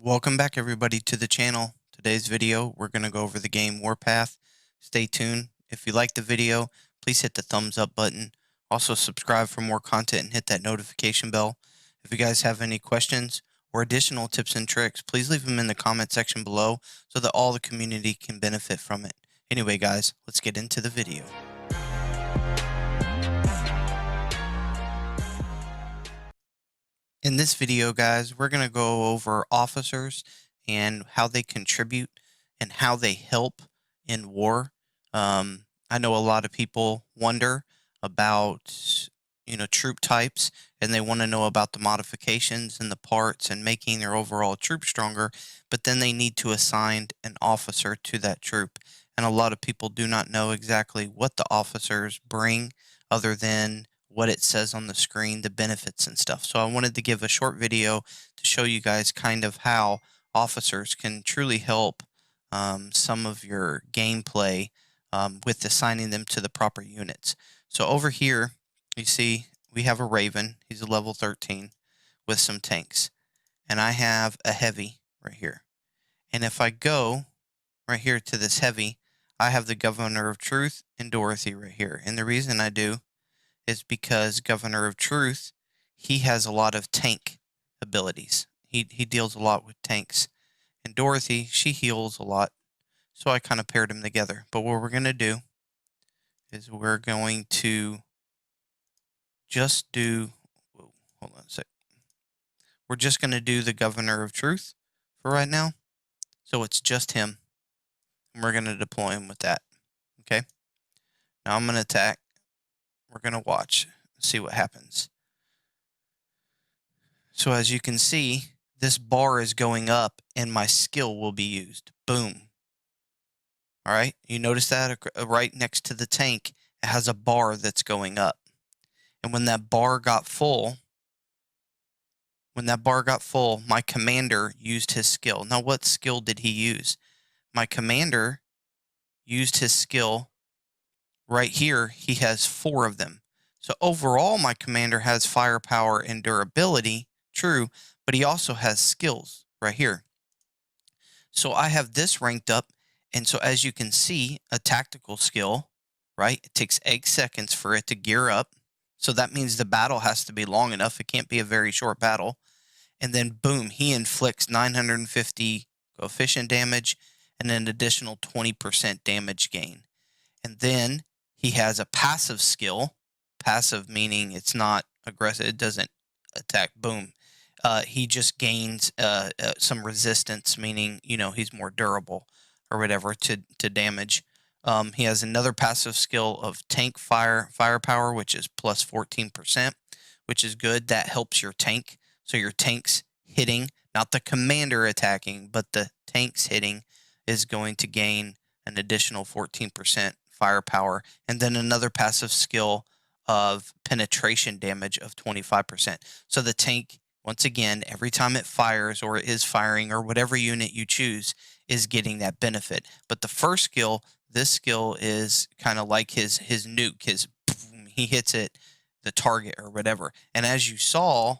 Welcome back everybody to the channel. Today's video, we're going to go over the game Warpath. Stay tuned. If you like the video, please hit the thumbs up button. Also subscribe for more content and hit that notification bell. If you guys have any questions or additional tips and tricks, please leave them in the comment section below so that all the community can benefit from it. Anyway guys, let's get into the video. In this video, guys, we're going to go over officers and how they contribute and how they help in war. I know a lot of people wonder about, troop types, and they want to know about the modifications and the parts and making their overall troop stronger, but then they need to assign an officer to that troop. And a lot of people do not know exactly what the officers bring other than what it says on the screen, the benefits and stuff. So I wanted to give a short video to show you guys kind of how officers can truly help some of your gameplay with assigning them to the proper units. So over here, you see we have a Raven. He's a level 13 with some tanks. And I have a heavy right here. And if I go right here to this heavy, I have the Governor of Truth and Dorothy right here. And the reason I do is because Governor of Truth, he has a lot of tank abilities. He deals a lot with tanks. And Dorothy, she heals a lot. So I kind of paired them together. But what we're going to do is we're going to just do, whoa, hold on a sec. We're just going to do the Governor of Truth for right now. So it's just him. And we're going to deploy him with that. Okay. Now I'm going to attack. We're going to watch, see what happens. So as you can see, this bar is going up and my skill will be used. Boom. All right. You notice that right next to the tank, it has a bar that's going up. And when that bar got full, my commander used his skill. Now, what skill did he use? My commander used his skill right here. He has 4 of them. So overall, my commander has firepower and durability, true, but he also has skills right here. So I have this ranked up, and so as you can see, a tactical skill, right? It takes 8 seconds for it to gear up. So that means the battle has to be long enough. It can't be a very short battle. And then boom, he inflicts 950 coefficient damage and an additional 20% damage gain. And then he has a passive skill. Passive meaning it's not aggressive. It doesn't attack. Boom. He just gains some resistance, meaning, he's more durable or whatever to damage. He has another passive skill of tank firepower, which is plus 14%, which is good. That helps your tank. So your tanks hitting, not the commander attacking, but the tanks hitting is going to gain an additional 14% firepower. And then another passive skill of penetration damage of 25%. So the tank, once again, every time it fires or is firing or whatever unit you choose is getting that benefit. But the first skill, this skill is kind of like his nuke, he hits it, the target or whatever. And as you saw,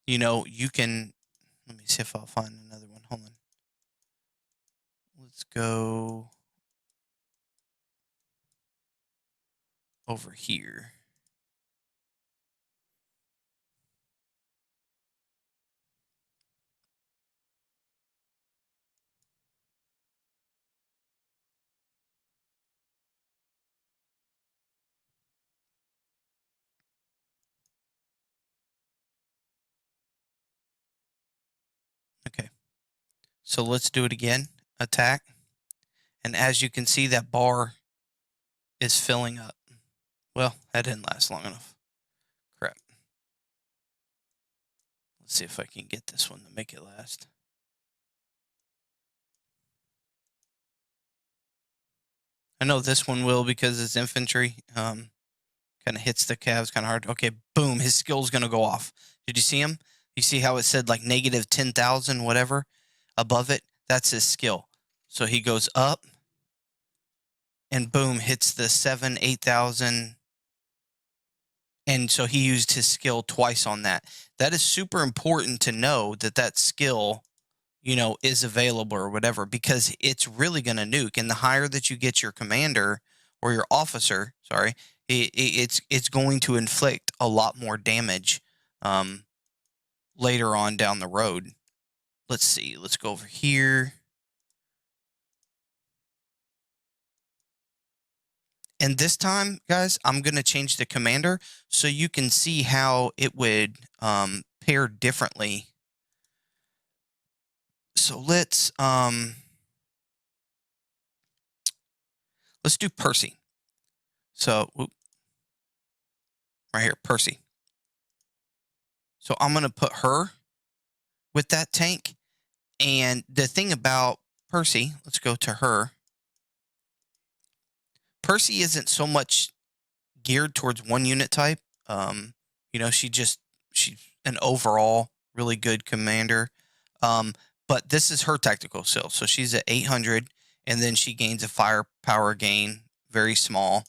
you can, let me see if I'll find another one. Hold on. Let's go over here. Okay. So let's do it again. Attack. And as you can see, that bar is filling up. Well, that didn't last long enough. Crap. Let's see if I can get this one to make it last. I know this one will because it's infantry. Kind of hits the calves kind of hard. Okay, boom. His skill's going to go off. Did you see him? You see how it said like negative 10,000, whatever, above it? That's his skill. So he goes up and boom, hits the 7,000, 8,000. And so he used his skill twice on that. That is super important to know that skill, is available or whatever, because it's really going to nuke. And the higher that you get your commander or your officer, sorry, it's going to inflict a lot more damage later on down the road. Let's see. Let's go over here. And this time, guys, I'm going to change the commander so you can see how it would pair differently. So let's do Percy. So right here, Percy. So I'm going to put her with that tank. And the thing about Percy, let's go to her. Percy isn't so much geared towards one unit type. She's an overall really good commander. But this is her tactical skill. So she's at 800, and then she gains a firepower gain, very small.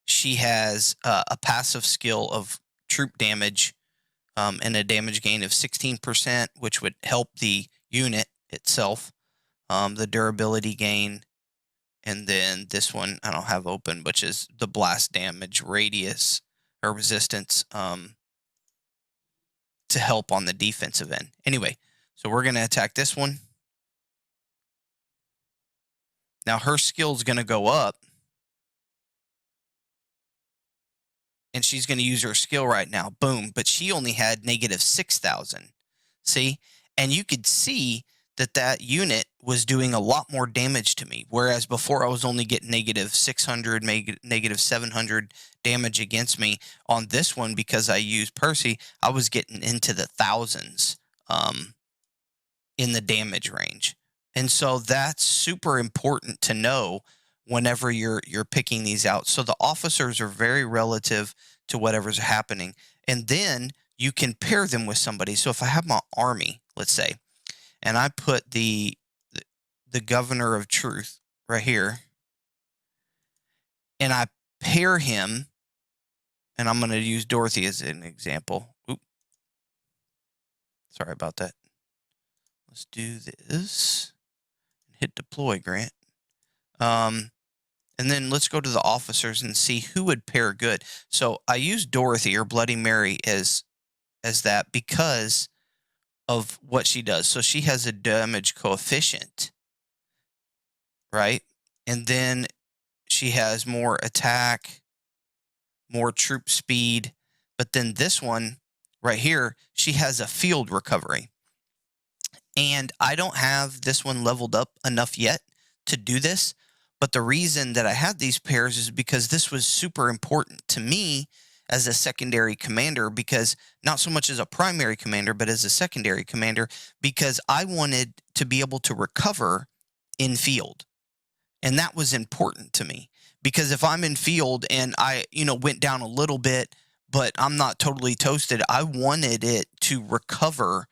She has a passive skill of troop damage and a damage gain of 16%, which would help the unit itself. The durability gain, and then this one I don't have open, which is the blast damage radius or resistance to help on the defensive end. Anyway, so we're going to attack this one. Now her skill's going to go up, and she's going to use her skill right now. Boom. But she only had negative 6,000. See? And you could see that unit was doing a lot more damage to me, whereas before I was only getting negative 600, negative 700 damage against me. On this one, because I used Percy, I was getting into the thousands in the damage range. And so that's super important to know whenever you're picking these out. So the officers are very relative to whatever's happening. And then you can pair them with somebody. So if I have my army, let's say, and I put the governor of truth right here, and I pair him, and I'm going to use Dorothy as an example. Oop. Sorry about that. Let's do this. Hit deploy, Grant. And then let's go to the officers and see who would pair good. So I use Dorothy or Bloody Mary as that because of what she does. So she has a damage coefficient, right? And then she has more attack, more troop speed. But then this one right here, she has a field recovery. And I don't have this one leveled up enough yet to do this. But the reason that I had these pairs is because this was super important to me as a secondary commander, because not so much as a primary commander, but as a secondary commander, because I wanted to be able to recover in field. And that was important to me, because if I'm in field and I, went down a little bit, but I'm not totally toasted, I wanted it to recover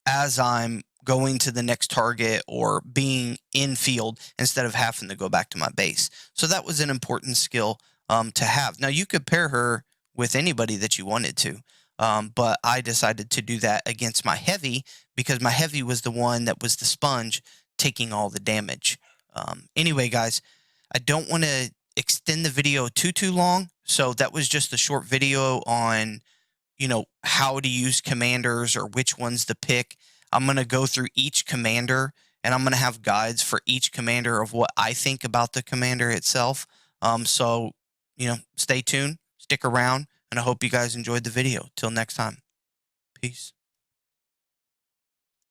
as I'm going to the next target or being in field instead of having to go back to my base. So that was an important skill to have. Now, you could pair her with anybody that you wanted to, but I decided to do that against my heavy because my heavy was the one that was the sponge taking all the damage. Anyway, guys, I don't want to extend the video too long, so that was just a short video on how to use commanders or which ones to pick. I'm going to go through each commander, and I'm going to have guides for each commander of what I think about the commander itself. So, stay tuned, stick around, and I hope you guys enjoyed the video. Till next time. Peace.